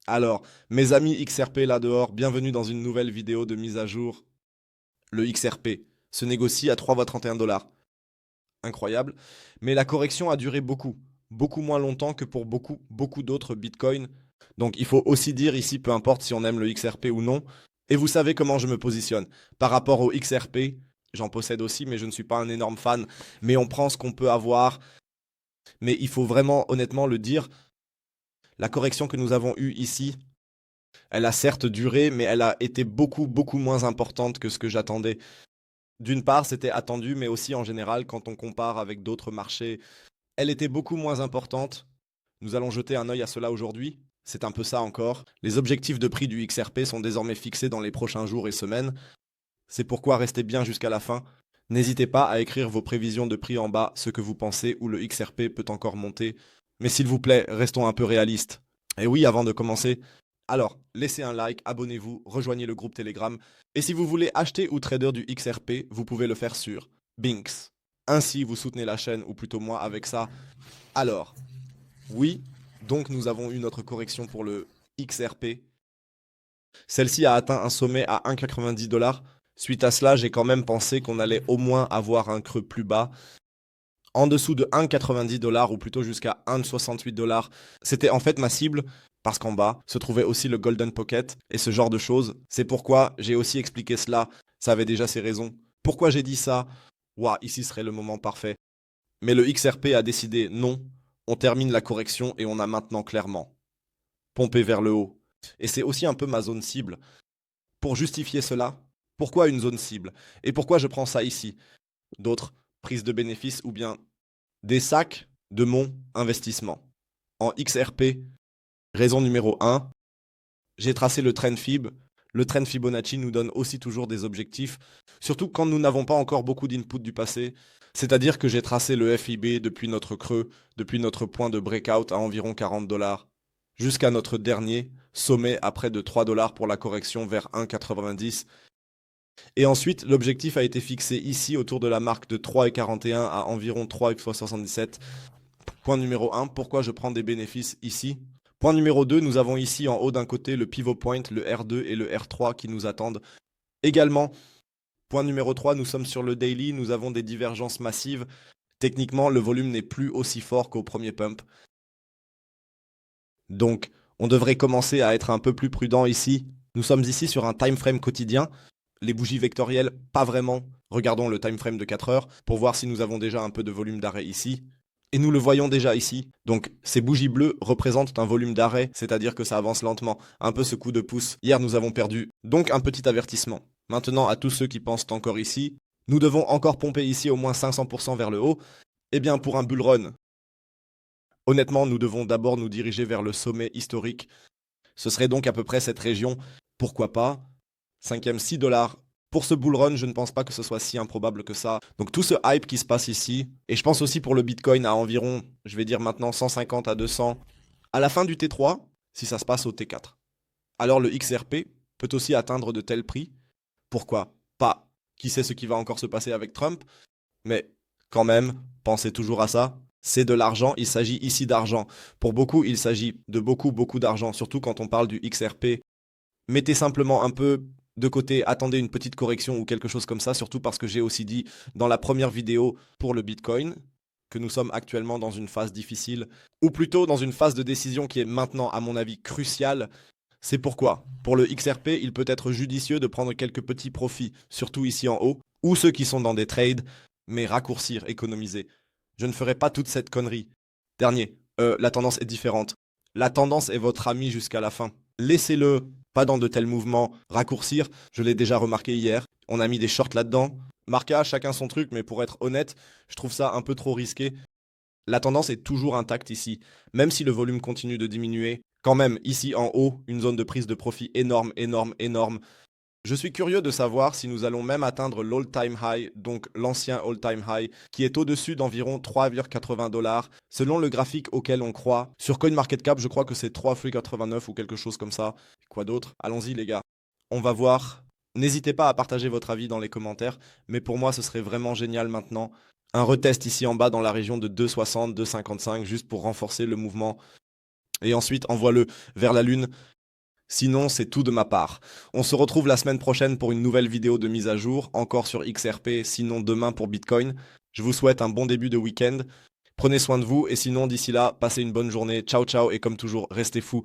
Alors, mes amis XRP là dehors, bienvenue dans une nouvelle vidéo de mise à jour. Le XRP se négocie à 3,31 $. Incroyable. Mais la correction a duré beaucoup moins longtemps que pour beaucoup d'autres bitcoins. Donc il faut aussi dire ici, peu importe si on aime le XRP ou non. Et vous savez comment je me positionne. Par rapport au XRP, j'en possède aussi, mais je ne suis pas un énorme fan. Mais on prend ce qu'on peut avoir. Mais il faut vraiment honnêtement le dire, la correction que nous avons eue ici, elle a certes duré, mais elle a été beaucoup moins importante que ce que j'attendais. D'une part, c'était attendu, mais aussi en général, quand on compare avec d'autres marchés, elle était beaucoup moins importante. Nous allons jeter un œil à cela aujourd'hui. C'est un peu ça encore. Les objectifs de prix du XRP sont désormais fixés dans les prochains jours et semaines. C'est pourquoi restez bien jusqu'à la fin. N'hésitez pas à écrire vos prévisions de prix en bas, ce que vous pensez où le XRP peut encore monter. Mais s'il vous plaît, restons un peu réalistes. Et oui, avant de commencer, alors laissez un like, abonnez-vous, rejoignez le groupe Telegram. Et si vous voulez acheter ou trader du XRP, vous pouvez le faire sur Binx. Ainsi, vous soutenez la chaîne, ou plutôt moi, avec ça. Alors, oui, donc nous avons eu notre correction pour le XRP. Celle-ci a atteint un sommet à 1,90 $. Suite à cela, j'ai quand même pensé qu'on allait au moins avoir un creux plus bas. En dessous de 1,90 $, ou plutôt jusqu'à 1,68 $. C'était en fait ma cible, parce qu'en bas se trouvait aussi le Golden Pocket et ce genre de choses. C'est pourquoi j'ai aussi expliqué cela, ça avait déjà ses raisons. Pourquoi j'ai dit ça? Ouah, ici serait le moment parfait. Mais le XRP a décidé non, on termine la correction et on a maintenant clairement pompé vers le haut. Et c'est aussi un peu ma zone cible. Pour justifier cela, pourquoi une zone cible? Et pourquoi je prends ça ici? D'autres prises de bénéfices ou bien des sacs de mon investissement. En XRP, raison numéro 1, j'ai tracé le trend Fib. Le trend Fibonacci nous donne aussi toujours des objectifs, surtout quand nous n'avons pas encore beaucoup d'input du passé. C'est-à-dire que j'ai tracé le FIB depuis notre creux, depuis notre point de breakout à environ 40 $, jusqu'à notre dernier sommet à près de 3 $ pour la correction vers 1,90. Et ensuite, l'objectif a été fixé ici autour de la marque de 3,41 à environ 3,77. Point numéro 1, pourquoi je prends des bénéfices ici? Point numéro 2, nous avons ici en haut d'un côté le pivot point, le R2 et le R3 qui nous attendent. Également, point numéro 3, nous sommes sur le daily, nous avons des divergences massives. Techniquement, le volume n'est plus aussi fort qu'au premier pump. Donc, on devrait commencer à être un peu plus prudent ici. Nous sommes ici sur un time frame quotidien. Les bougies vectorielles, pas vraiment. Regardons le time frame de 4 heures pour voir si nous avons déjà un peu de volume d'arrêt ici. Et nous le voyons déjà ici. Donc ces bougies bleues représentent un volume d'arrêt, c'est-à-dire que ça avance lentement. Un peu ce coup de pouce. Hier nous avons perdu. Donc un petit avertissement. Maintenant à tous ceux qui pensent encore ici, nous devons encore pomper ici au moins 500% vers le haut. Eh bien pour un bull run, honnêtement nous devons d'abord nous diriger vers le sommet historique. Ce serait donc à peu près cette région. Pourquoi pas 5e 6 $. Pour ce bull run, je ne pense pas que ce soit si improbable que ça. Donc tout ce hype qui se passe ici, et je pense aussi pour le Bitcoin à environ, je vais dire maintenant 150 à 200, à la fin du T3, si ça se passe au T4. Alors le XRP peut aussi atteindre de tels prix. Pourquoi pas? Qui sait ce qui va encore se passer avec Trump? Mais quand même, pensez toujours à ça. C'est de l'argent, il s'agit ici d'argent. Pour beaucoup, il s'agit de beaucoup d'argent, surtout quand on parle du XRP. Mettez simplement un peu de côté, attendez une petite correction ou quelque chose comme ça, surtout parce que j'ai aussi dit dans la première vidéo pour le Bitcoin que nous sommes actuellement dans une phase difficile, ou plutôt dans une phase de décision qui est maintenant, à mon avis, cruciale. C'est pourquoi, pour le XRP, il peut être judicieux de prendre quelques petits profits, surtout ici en haut, ou ceux qui sont dans des trades, mais raccourcir, économiser. Je ne ferai pas toute cette connerie. Dernier, la tendance est différente. La tendance est votre ami jusqu'à la fin. Laissez-le pas dans de tels mouvements raccourcir. Je l'ai déjà remarqué hier. On a mis des shorts là-dedans. Marca, chacun son truc, mais pour être honnête, je trouve ça un peu trop risqué. La tendance est toujours intacte ici, même si le volume continue de diminuer. Quand même, ici en haut, une zone de prise de profit énorme. Je suis curieux de savoir si nous allons même atteindre l'all-time high, donc l'ancien all-time high, qui est au-dessus d'environ 3,80 $, selon le graphique auquel on croit. Sur CoinMarketCap, je crois que c'est 3,89 ou quelque chose comme ça. Quoi d'autre? Allons-y les gars. On va voir. N'hésitez pas à partager votre avis dans les commentaires, mais pour moi ce serait vraiment génial maintenant. Un retest ici en bas dans la région de 2,60, 2,55, juste pour renforcer le mouvement. Et ensuite, envoie-le vers la lune. Sinon, c'est tout de ma part. On se retrouve la semaine prochaine pour une nouvelle vidéo de mise à jour, encore sur XRP, sinon demain pour Bitcoin. Je vous souhaite un bon début de week-end. Prenez soin de vous et sinon d'ici là, passez une bonne journée. Ciao ciao et comme toujours, restez fous.